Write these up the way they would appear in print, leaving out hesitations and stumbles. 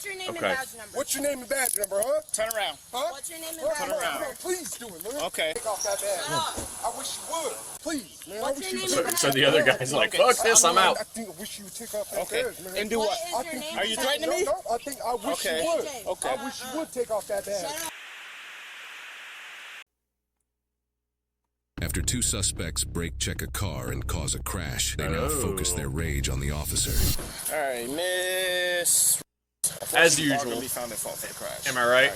What's your name Okay. and badge number? What's your name and badge number, huh? Turn around. Huh? What's your name and badge Come number? on, come on, please do it, man. Okay. Take off that badge. I wish you would. Please, man. What's I wish your you name would. and So the other guy's like, fuck this, I'm out. I think I wish you would take off that Okay. badge, man. And do what? What is your name Are you and threatening badge me? No, I think I wish Okay. you would. Okay. I wish you would take off that badge. After two suspects brake check a car and cause a crash, they now focus their rage on the officer. All right, Miss. As You are usual. gonna be found at fault for the crash. Am I right?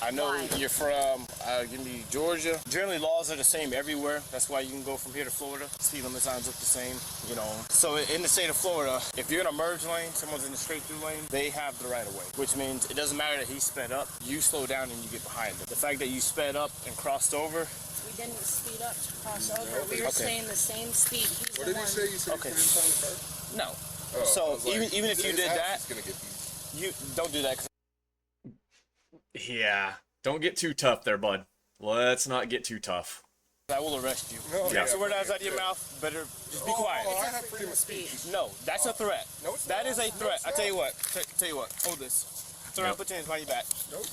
I know you're from, give me Georgia. Generally, laws are the same everywhere. That's why you can go from here to Florida. Speed limit signs look the same, you know. So in the state of Florida, if you're in a merge lane, someone's in the straight-through lane, they have the right of way, which means it doesn't matter that he sped up. You slow down and you get behind them. The fact that you sped up and crossed over. We didn't speed up to cross over. We were staying the same speed. He's What the did he one. say? You said Okay. you couldn't find the car? No. Oh, So I was like, even if you his did ass that, is gonna get beat. you don't do that. 'Cause Yeah. Don't get too tough there, bud. Let's not get too tough. I will arrest you. No, Yeah. So word out of your mouth, better just be quiet. Oh, I have freedom of speech. No, that's a threat. No, it's That not. is a No, threat. it's I tell you not. what. Tell you what. Hold this. Turn around, put your hands behind your back. Nope.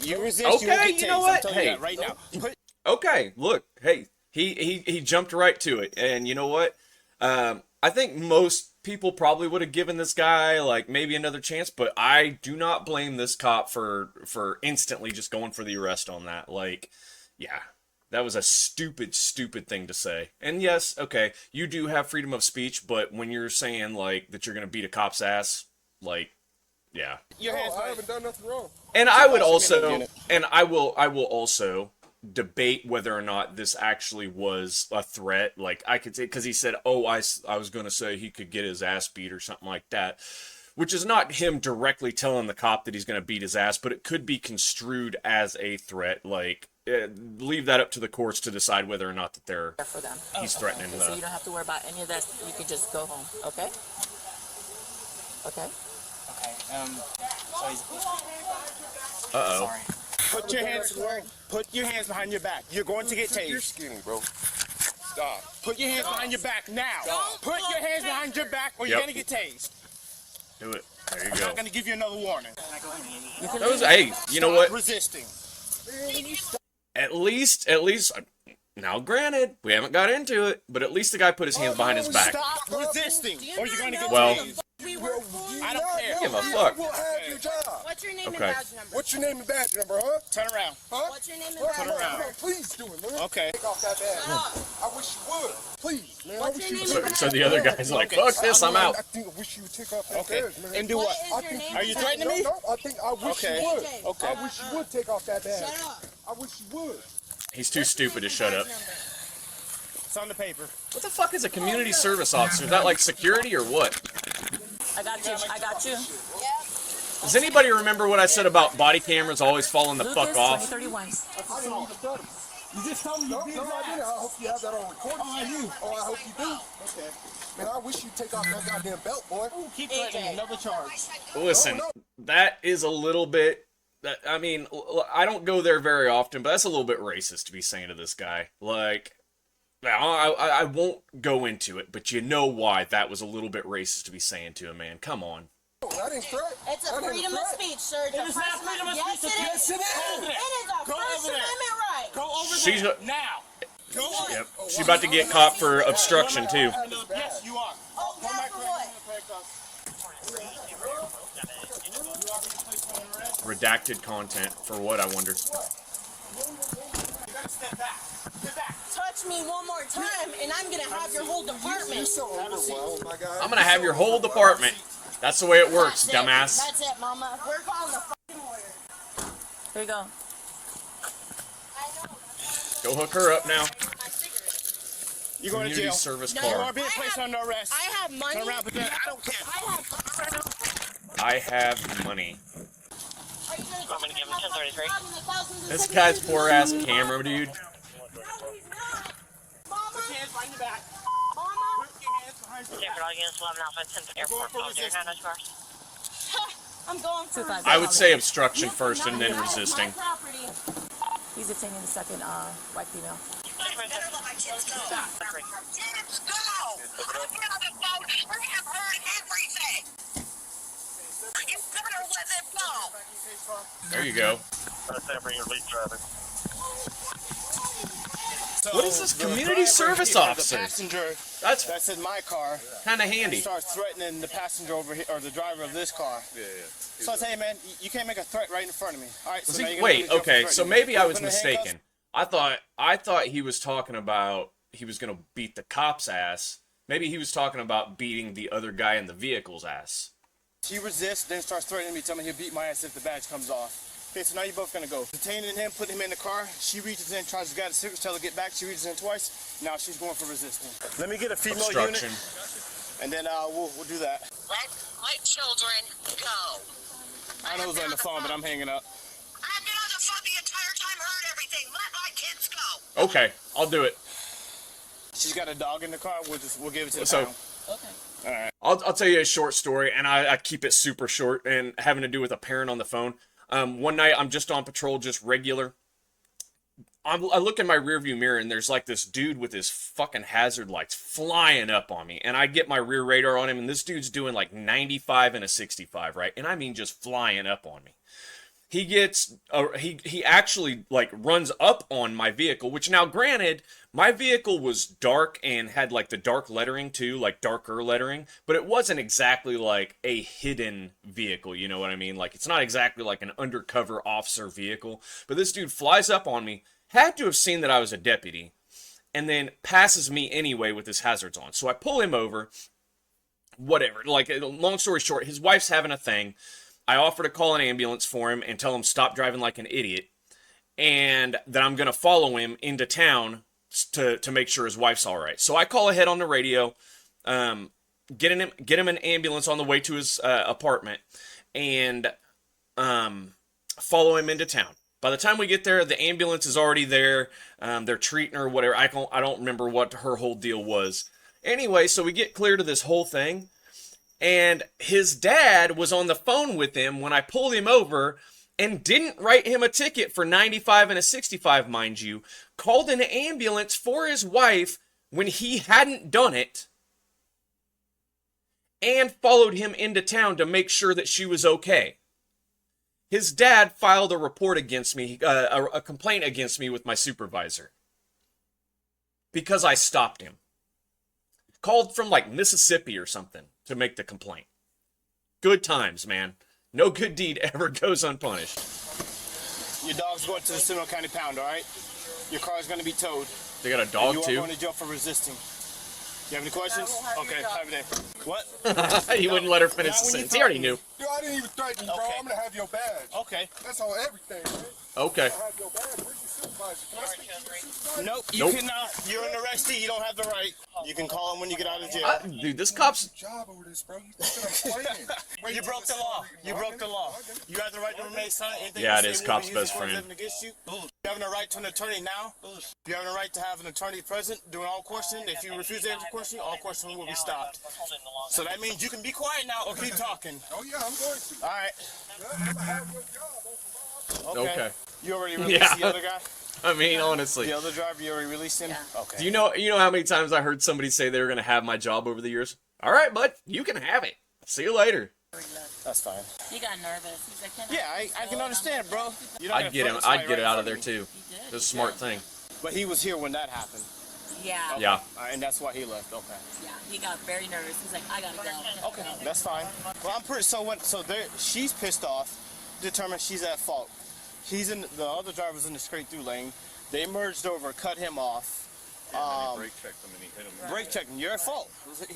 You resist. You will Okay, get you know tased. what? I'm telling you Hey. that right now. Put Okay, look, hey, he jumped right to it, and you know what? I think most people probably would have given this guy like maybe another chance, but I do not blame this cop for instantly just going for the arrest on that. Like, yeah, that was a stupid thing to say. And yes, okay, you do have freedom of speech, but when you're saying like that you're gonna beat a cop's ass, like, yeah. your hands I behind. haven't done nothing wrong. And I would That's a minute, also, unit. and I will also debate whether or not this actually was a threat. Like, I could say, because he said, oh, I was going to say he could get his ass beat or something like that, which is not him directly telling the cop that he's going to beat his ass, but it could be construed as a threat. Like, leave that up to the courts to decide whether or not that for them. he's threatening So you the... don't have to worry about any of that. You can just go home, okay? Okay? Okay. So he's Uh-oh. sorry. Put your hands behind your back. You're going to get You're tased. skinny, bro. Stop. Put your hands behind your back now. Put your hands behind your back, or you're Yep. gonna get tased. Do it. There you I'm go. not gonna give you another warning. That was, hey, you know what? Stop resisting. At least, now granted, we haven't got into it, but at least the guy put his hands behind his back. Stop resisting, or you're gonna get Well- tased. We work for. I don't care. Give a fuck. We'll have your job. What's your name Okay. and badge number? What's your name and badge number, huh? Turn around. Huh? What's your name and Come badge on, number? come on, please do it, man. Okay. Take off that badge. I wish you would. Please, man. I What's wish your you name would. and So the other guy's like, fuck this, I'm out. I think I wish you would take off that Okay. badge, man. And do What what? is I your think- name Are and you badge threatening me? No, I think I wish Okay. you would. Okay. I wish you would take off that badge. Shut up. I wish you would. He's too stupid to shut up. It's on the paper. What the fuck is a community service officer? Is that like security or what? I got you. I got you. Does anybody remember what I said about body cameras always falling the fuck Lucas, off? 2031. I didn't even study. You just told me No, I didn't. I hope you have that on recording. Oh, I do. Oh, I hope you do. Okay. Man, I wish you'd take off that goddamn belt, boy. keep threatening. Another charge. Listen, No, that is a little bit... I mean, I don't go there very often, but that's a little bit racist to be saying to this guy. Like, I won't go into it, but you know why that was a little bit racist to be saying to a man. Come on. that ain't threat. It's a That ain't freedom of threat. speech, sir. It is not freedom of Yes, speech. it Yes, is. it is. It is a Go First over there. Amendment right. Go over She's there a- now. Go over Yep. She's about to get caught for obstruction, too. Yes, you are. Oh, yeah, for what? Redacted content. For what, I wonder? Touch me one more time, and I'm gonna have your whole You're department. so overwhelmed, my guy. I'm gonna have your whole department. That's the way it works, That's it. dumbass. That's it, mama. We're calling the fucking lawyer. Here you go. Go hook her up now. You're going to Community jail. service No, You car. are being placed under arrest. I have money. Turn around, put that. I don't care. I have money. Are you gonna I'm gonna give him 1033. This guy's poor ass camera, dude. No, he's not. Put Mama. your hands behind your back. Mama. Put your hands behind your back. Different audience, 11 Alpha, 10th Airport. for Oh, dear, resistance. how much cars? I'm going for 25. I would say obstruction You first and then cannot have resisting. my property. He's detaining the second white female. Let's go! I've been on the phone. I have heard everything. You better There you go. So What is this the community driver service here, officer? The passenger That's that's in my car kind of handy. starts threatening the passenger over here, or the driver of this car. So I say, hey man, you can't make a threat right in front of me. All right. So now you're gonna Wait, go to jail for okay, threat. so You maybe I put was him in handcuffs? mistaken. I thought he was talking about he was gonna beat the cop's ass. Maybe he was talking about beating the other guy in the vehicle's ass. He resists, then starts threatening me, telling me he'll beat my ass if the badge comes off. Okay, so now you're both gonna go. Detaining him, putting him in the car. She reaches in, tries to get a cigarette, tell her to get back. She reaches in twice. Now she's going for resisting. Let me get a female Obstruction. unit, and then we'll do that. Let my children go. I know who's on the phone, but I'm hanging up. I've been on the phone the entire time, heard everything. Let my kids go. Okay, I'll do it. She's got a dog in the car. We'll give it to the So- pound. Okay. I'll tell you a short story, and I keep it super short and having to do with a parent on the phone. One night I'm just on patrol, just regular. I look in my rearview mirror and there's like this dude with his fucking hazard lights flying up on me, and I get my rear radar on him, and this dude's doing like 95 and a 65, right? And I mean just flying up on me. He gets he actually like runs up on my vehicle, which now granted, my vehicle was dark and had like the dark lettering too, like darker lettering, but it wasn't exactly like a hidden vehicle, you know what I mean? Like it's not exactly like an undercover officer vehicle, but this dude flies up on me, had to have seen that I was a deputy, and then passes me anyway with his hazards on. So I pull him over, whatever. Like long story short, his wife's having a thing. I offer to call an ambulance for him and tell him stop driving like an idiot, and that I'm going to follow him into town to make sure his wife's all right. So I call ahead on the radio, get him an ambulance on the way to his apartment, and follow him into town. By the time we get there, the ambulance is already there. They're treating her, whatever. I don't remember what her whole deal was. Anyway, so we get clear to this whole thing. And his dad was on the phone with him when I pulled him over and didn't write him a ticket for 95 and a 65, mind you. Called an ambulance for his wife when he hadn't done it. And followed him into town to make sure that she was okay. His dad filed a report against me, a complaint against me with my supervisor. Because I stopped him. Called from like Mississippi or something to make the complaint. Good times, man. No good deed ever goes unpunished. Your dog's going to the Seminole County Pound, all right? Your car's going to be towed. They got a dog You are too? going to jail for resisting. You have any questions? Okay, have a day. What? He wouldn't let her finish Not the when you sentence. He already knew. Yo, I didn't even threaten you, bro. Okay. I'm gonna have your badge. Okay. That's on everything, man. Okay. I have your badge. Where's your supervisor? Can I speak to your supervisor? Nope, you Nope. cannot. You're an arrestee. You don't have the right. You can call him when you get out of jail. Dude, this cop's... Job over this, bro. You think that I'm playing? You broke the law. You broke the law. You have the right to remain silent. Anything Yeah, you it is say will cop's be used best against friend. them against you. You have a right to an attorney now. You have a right to have an attorney present during all questioning. If you refuse to answer questioning, all questioning will be stopped. So that means you can be quiet now or keep talking. Oh, yeah, I'm going to. All right. I'm gonna have your job. Okay. Okay. You already released Yeah. the other guy? I mean, honestly. The other driver, you already released him? Yeah. Okay. Do you know how many times I heard somebody say they were going to have my job over the years? All right, bud. You can have it. See you later. That's fine. He got nervous. He's like, Yeah, I can understand, bro. You're not I'd gonna get him. throw somebody I'd get right it out in of there front me. too. He did. It's a smart thing. But he was here when that happened. Yeah. Yeah. And that's why he left. Okay. Yeah. He got very nervous. He's like, I gotta go. Okay, that's fine. Well, I'm pretty. So she's pissed off, determined she's at fault. He's in the other driver's in the straight through lane. They merged over, cut him off. Brake checked him and he hit him. Brake checking. You're at fault.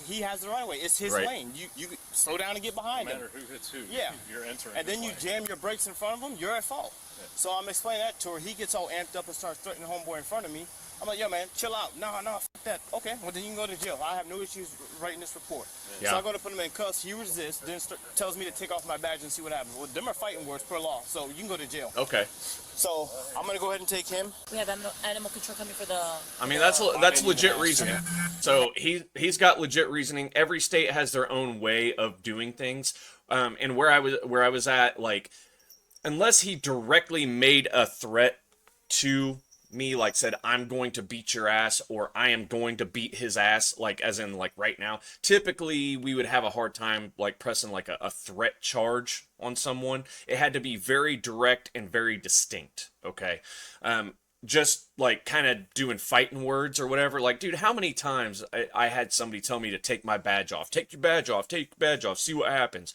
He has the right of way. It's his Right. lane. You slow down and get behind No him. matter who hits who. Yeah. You're entering. And then his you lane. jam your brakes in front of him. You're at fault. So I'm explaining that to her. He gets all amped up and starts threatening homeboy in front of me. I'm like, yo, man, chill out. No, fuck that. Okay, well, then you can go to jail. I have no issues writing this report. Yeah. So I go to put him in cuffs. He resists, then tells me to take off my badge and see what happens. Well, them are fighting words per law, so you can go to jail. Okay. So I'm going to go ahead and take him. We have animal control coming for the. I mean, that's legit reasoning. So he's got legit reasoning. Every state has their own way of doing things. And where I was at, like, unless he directly made a threat to me like said, I'm going to beat your ass, or I am going to beat his ass, like as in like right now, typically we would have a hard time like pressing like a threat charge on someone. It had to be very direct and very distinct. Okay. Just like kind of doing fighting words or whatever. Like, dude, how many times I had somebody tell me to take my badge off, take your badge off, take your badge off, see what happens.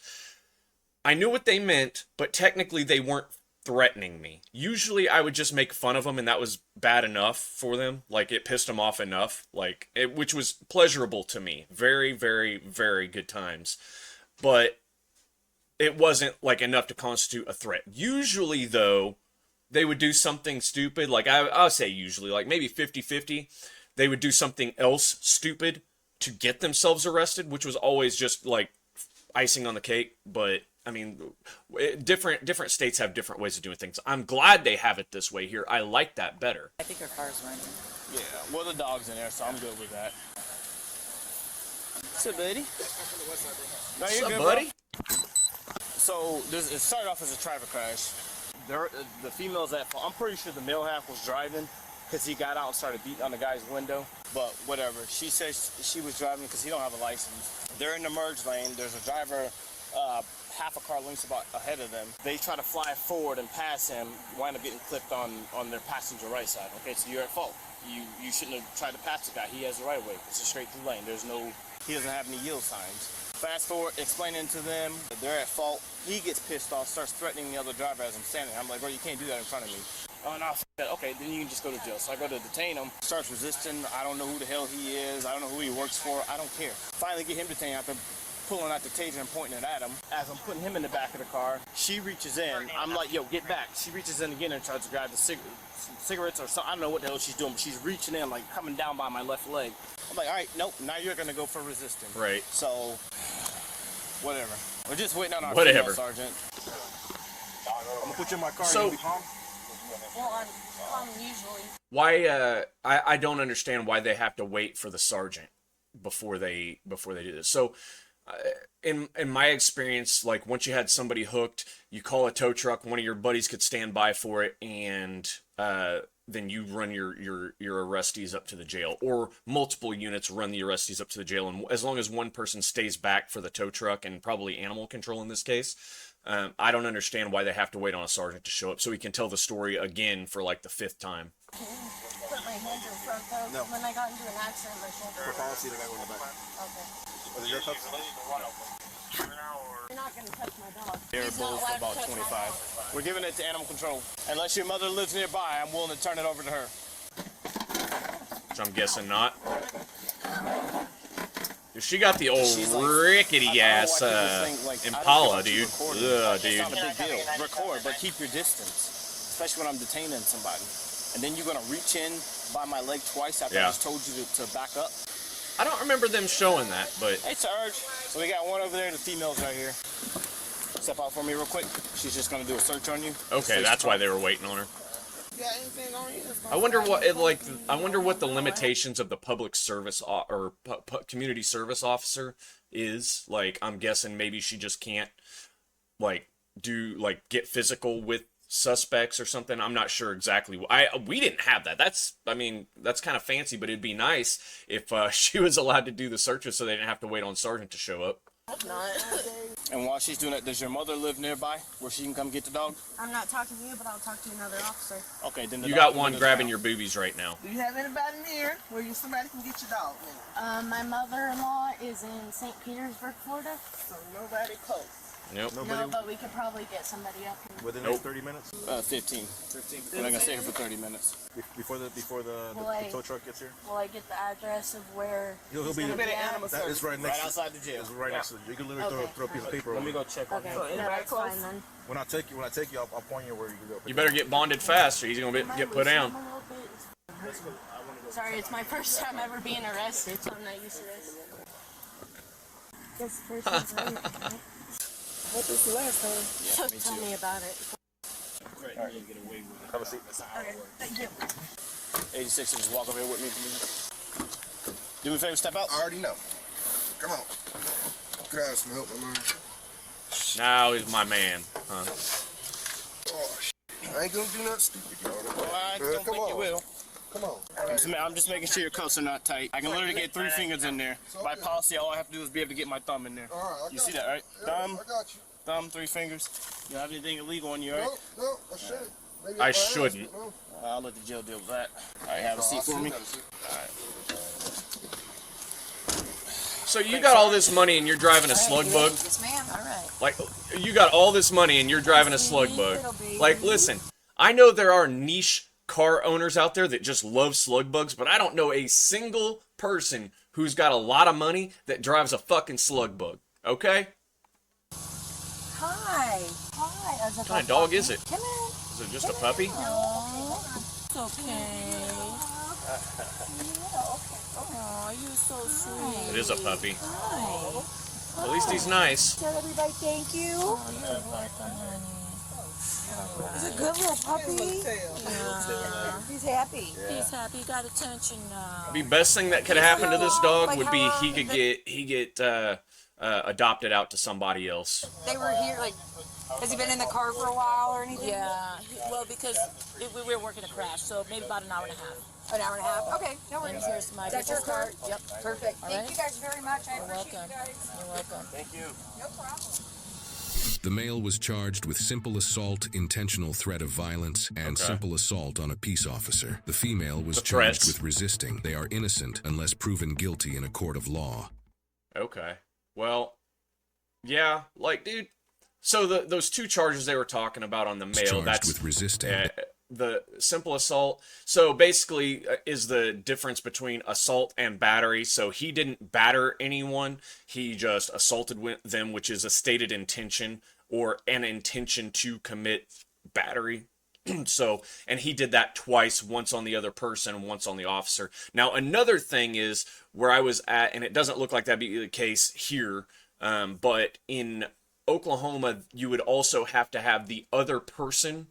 I knew what they meant, but technically they weren't threatening me. Usually I would just make fun of them, and that was bad enough for them. Like, it pissed them off enough, like which was pleasurable to me. Very, very, very good times. But it wasn't like enough to constitute a threat. Usually though, they would do something stupid. Like I'll say usually, like maybe 50-50. They would do something else stupid to get themselves arrested, which was always just like icing on the cake. But I mean, different states have different ways of doing things. I'm glad they have it this way here. I like that better. I think her car's running. Yeah, well, the dog's in there, so I'm good with that. What's up, buddy? No, you're good, buddy? Bro. So, it started off as a traffic crash. The female's at fault. I'm pretty sure the male half was driving because he got out and started beating on the guy's window. But whatever. She says she was driving because he don't have a license. They're in the merge lane. There's a driver half a car lengths about ahead of them. They try to fly forward and pass him, wind up getting clipped on their passenger right side. Okay, so you're at fault. You shouldn't have tried to pass the guy. He has the right of way. It's a straight through lane. He doesn't have any yield signs. Fast forward, explaining to them that they're at fault. He gets pissed off, starts threatening the other driver as I'm standing there. I'm like, bro, you can't do that in front of me. Oh, no, that. Okay, then you can just go to jail. So I go to detain him, starts resisting. I don't know who the hell he is. I don't know who he works for. I don't care. Finally get him detained after pulling out the taser and pointing it at him. As I'm putting him in the back of the car, she reaches in. I'm like, yo, get back. She reaches in again and tries to grab the cigarettes or something. I don't know what the hell she's doing, but she's reaching in, like coming down by my left leg. I'm like, all right, nope, now you're going to go for resisting. Right. So, whatever. We're just waiting on our Whatever. female sergeant. I'm gonna put you in my car. So- You gonna be calm? Well, I'm calm usually. Why I don't understand why they have to wait for the sergeant before they do this. So in my experience, like once you had somebody hooked, you call a tow truck, one of your buddies could stand by for it, and then you run your arrestees up to the jail, or multiple units run the arrestees up to the jail, and as long as one person stays back for the tow truck, and probably animal control in this case, I don't understand why they have to wait on a sergeant to show up so he can tell the story again for like the 5th time. Put my hands in front though. No. When I got into an accident, my shoulder. For policy, they got one in the back. Okay. Are they your cups? You're not gonna touch my dog. They're He's not both allowed to about touch my 25. dog. We're giving it to animal control. Unless your mother lives nearby, I'm willing to turn it over to her. Which I'm guessing not. She got the old She's like, rickety ass I don't know why people think, like, I don't Impala, care about you dude. recording. Ugh, It's dude. not a big deal. Record, but keep your distance, especially when I'm detaining somebody. And then you're gonna reach in by my leg twice after Yeah. I just told you to back up. I don't remember them showing that, but Hey, Sarge. So we got one over there. The female's right here. Step out for me real quick. She's just gonna do a search on you. okay, that's why they were waiting on her. I wonder what I wonder what the limitations of the public service or community service officer is. Like, I'm guessing maybe she just can't like get physical with suspects or something. I'm not sure exactly. We didn't have that. That's kind of fancy, but it'd be nice if she was allowed to do the searches so they didn't have to wait on sergeant to show up. And while she's doing that, does your mother live nearby where she can come get the dog? I'm not talking to you, but I'll talk to another officer. Okay, then the You dog got can one live grabbing down. your boobies right now. Do you have anybody near where somebody can get your dog? My mother-in-law is in St. Petersburg, Florida. So nobody close. Nope. No, but we could probably get somebody up here. Within Nope. 30 minutes? 15. We're not gonna stay here for 30 minutes. Before the tow truck gets here? Will I get the address of where He'll he's be gonna Better at? animal That is service. right next Right outside the jail. It's right next to it. You can literally Okay. throw a piece of paper Let over me it. go check on Okay, her. no, anybody that's close? fine then. When I take you, I'll point you where you can go. You better get bonded fast, or he's gonna get put down. Sorry, it's my first time ever being arrested, so I'm not used to this. This person's right. What was the last time? So tell me about it. Have a seat. Okay, thank you. 86, just walk over here with me, please. Do me a favor, step out. I already know. Come on. Could I have some help, my man? Now he's my man, huh? Oh, I ain't gonna do nothing stupid, y'all. I don't Come think on. you will. Come on. I'm just making sure your cuffs are not tight. I can literally get 3 fingers in there. By policy, all I have to do is be able to get my thumb in there. All right, You see that, right? Yeah, Thumb, I got you. thumb, 3 fingers. You don't have anything illegal on you, right? No, I shouldn't. Maybe I if asked, shouldn't. but no. I'll let the jail deal with that. All right, have a seat for me. So you got all this money and you're driving a slug bug? Yes, ma'am. All right. Like, you got all this money and you're driving a slug bug. Like, listen, I know there are niche car owners out there that just love slug bugs, but I don't know a single person who's got a lot of money that drives a fucking slug bug. Okay? Hi. Hi. What kind of dog is it? Come in. Is it just a puppy? Oh, it's okay. Oh, you're so sweet. It is a puppy. Hi. At least he's nice. Tell everybody thank you. Oh, you're welcome, honey. He's a good little puppy. Yeah. He's happy. He's happy. He got attention now. The best thing that could happen to this dog would be he get adopted out to somebody else. They were here, like, has he been in the car for a while or anything? Yeah. Well, because we were working a crash, so maybe about an hour and a half. An hour and a half? Okay, no And worries. here's my That's your business card? Yep. Perfect. All Thank right. you guys very much. I You're appreciate welcome. you guys. You're welcome. Thank you. No problem. The male was charged with simple assault, intentional threat of violence, and simple assault on a peace officer. The female was charged with resisting. They are innocent unless proven guilty in a court of law. Okay. Well, yeah, like, dude. So those 2 charges they were talking about on the male, that's with resisting. The simple assault. So basically, is the difference between assault and battery. So he didn't batter anyone; he just assaulted them, which is a stated intention or an intention to commit battery. So, and he did that twice, once on the other person, once on the officer. Now, another thing is where I was at, and it doesn't look like that'd be the case here, but in Oklahoma, you would also have to have the other person.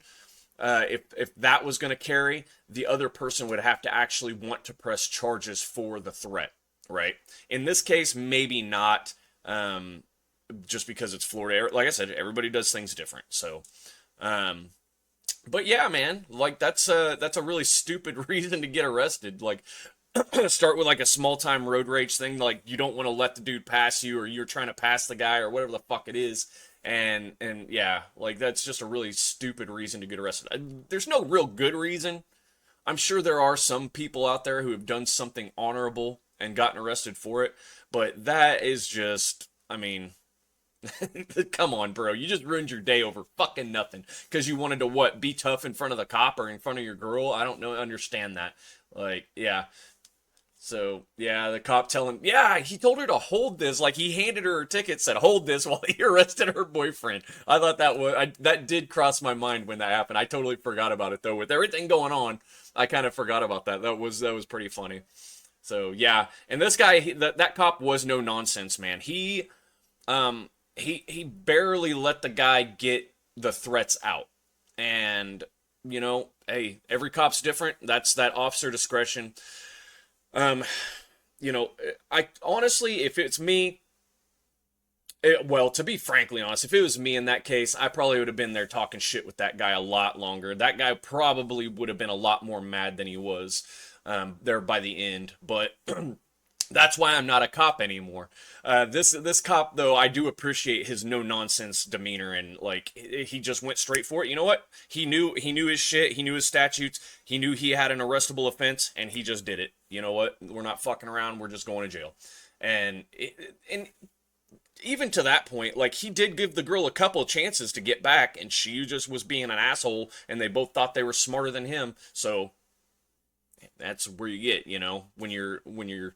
If that was going to carry, the other person would have to actually want to press charges for the threat, right? In this case, maybe not, just because it's Florida. Like I said, everybody does things different. So, but yeah, man, like that's a really stupid reason to get arrested. Like, start with like a small time road rage thing. Like, you don't want to let the dude pass you, or you're trying to pass the guy, or whatever the fuck it is. And yeah, like, that's just a really stupid reason to get arrested. There's no real good reason. I'm sure there are some people out there who have done something honorable and gotten arrested for it, but that is just, I mean, come on, bro. You just ruined your day over fucking nothing because you wanted to, what, be tough in front of the cop or in front of your girl? I don't understand that. Like, yeah. So, yeah, the cop telling, yeah, he told her to hold this. Like, he handed her ticket, said, hold this, while he arrested her boyfriend. I thought that did cross my mind when that happened. I totally forgot about it, though. With everything going on, I kind of forgot about that. That was pretty funny. So, yeah. And this guy, that cop was no nonsense, man. He barely let the guy get the threats out. And, you know, hey, every cop's different. That's that officer discretion. You know, I honestly, if it's me, well, to be frankly honest, if it was me in that case, I probably would have been there talking shit with that guy a lot longer. That guy probably would have been a lot more mad than he was, there by the end. But that's why I'm not a cop anymore. This cop, though, I do appreciate his no-nonsense demeanor, and, like, he just went straight for it. You know what? He knew his shit. He knew his statutes. He knew he had an arrestable offense, and he just did it. You know what? We're not fucking around. We're just going to jail. And even to that point, like, he did give the girl a couple of chances to get back, and she just was being an asshole, and they both thought they were smarter than him. So that's where you get, you know, when you're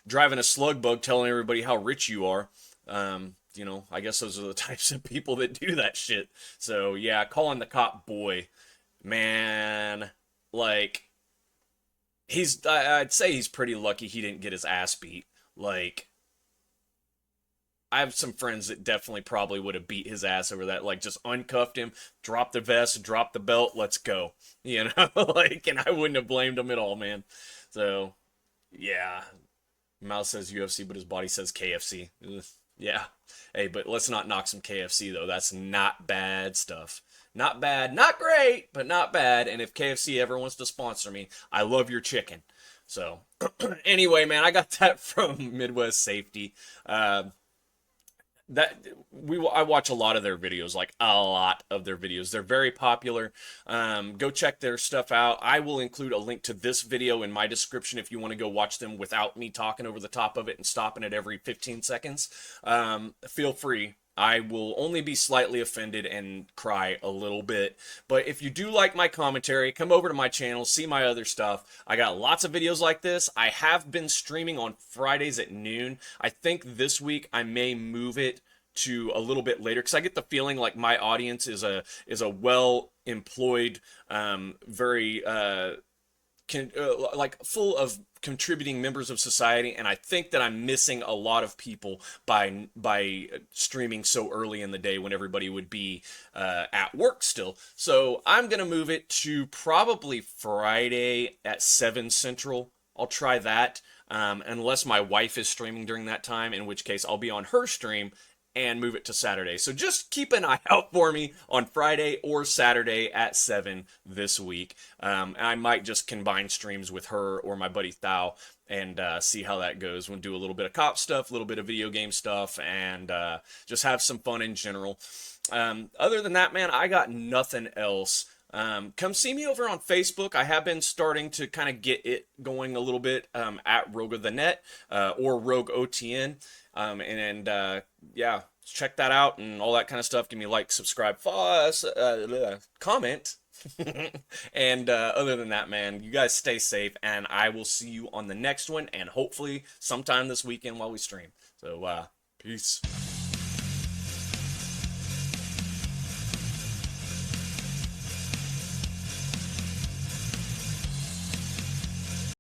driving a slug bug, telling everybody how rich you are. You know, I guess those are the types of people that do that shit. So yeah, calling the cop boy, man, like, I'd say he's pretty lucky he didn't get his ass beat. Like, I have some friends that definitely probably would have beat his ass over that. Like, just uncuffed him, dropped the vest, dropped the belt, let's go. You know, like, and I wouldn't have blamed him at all, man. So, yeah. Mouth says UFC, but his body says KFC. Ugh. Yeah. Hey, but let's not knock some KFC though. That's not bad stuff. Not bad, not great, but not bad. And if KFC ever wants to sponsor me, I love your chicken. So anyway, man, I got that from Midwest Safety. I watch a lot of their videos, like a lot of their videos. They're very popular. Go check their stuff out. I will include a link to this video in my description if you want to go watch them without me talking over the top of it and stopping it every 15 seconds. Feel free. I will only be slightly offended and cry a little bit. But if you do like my commentary, come over to my channel, see my other stuff. I got lots of videos like this. I have been streaming on Fridays at noon. I think this week I may move it to a little bit later because I get the feeling like my audience is a well-employed, very like full of contributing members of society, and I think that I'm missing a lot of people by streaming so early in the day when everybody would be at work still. So I'm gonna move it to probably Friday at 7 Central. I'll try that, unless my wife is streaming during that time, in which case I'll be on her stream and move it to Saturday. So just keep an eye out for me on Friday or Saturday at 7 this week. I might just combine streams with her or my buddy Thao and see how that goes. We'll do a little bit of cop stuff, a little bit of video game stuff, and just have some fun in general. Other than that, man, I got nothing else. Come see me over on Facebook. I have been starting to kind of get it going a little bit at RogueOTN or RogueOTN. Yeah, check that out and all that kind of stuff. Give me a like, subscribe, comment. And other than that, man, you guys stay safe, and I will see you on the next one, and hopefully sometime this weekend while we stream. So, peace.